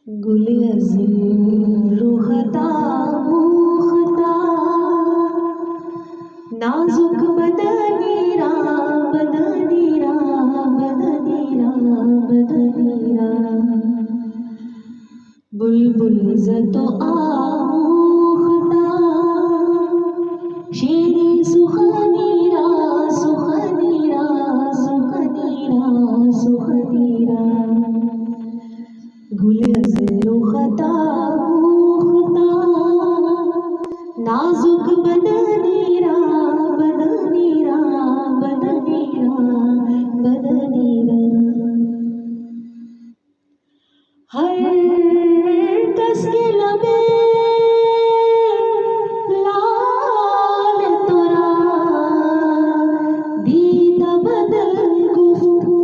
गुल रुखता मुखता नाजुक बदनीरा बदनीरा बदनीरा बदनीरा बुलबुल जतो आमुखता शीरी सुखनीरा सुखनीरा सुखनीरा सुखनीरा गुल रुखता मुखता नाजुक बदनीरा बदनीरा बदनीरा बदनीरा हर कस के लबे लाल तोरा दीद बदल गुफ्तु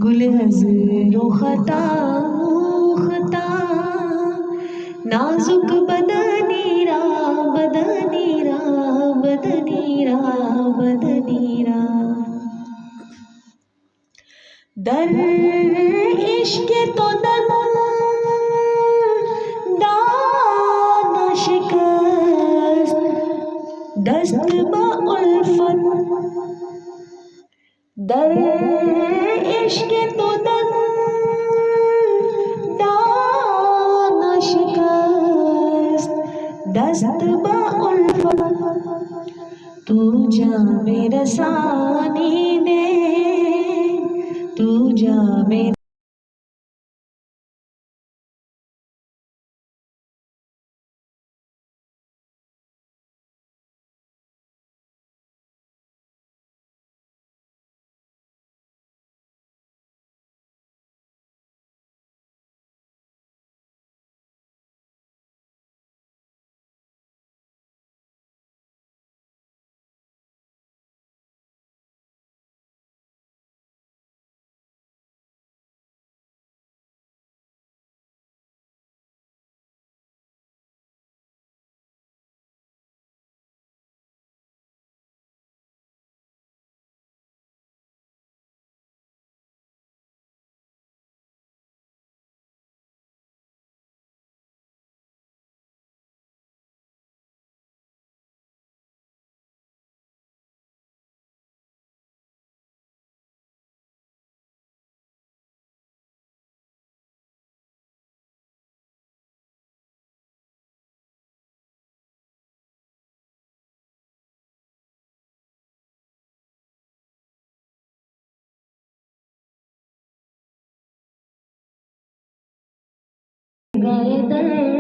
गुल रुखता मुखता नाजुक बदनीरा बदनीरा बदनीरा बदनीरा दर इश्क तो दाना शिकस्त दस्त बा उल्फत दर इश्क तो दाना शिकस्त दस्त बा उल्फत तू जा मेरा सानी दे तू जा मेरा गए दर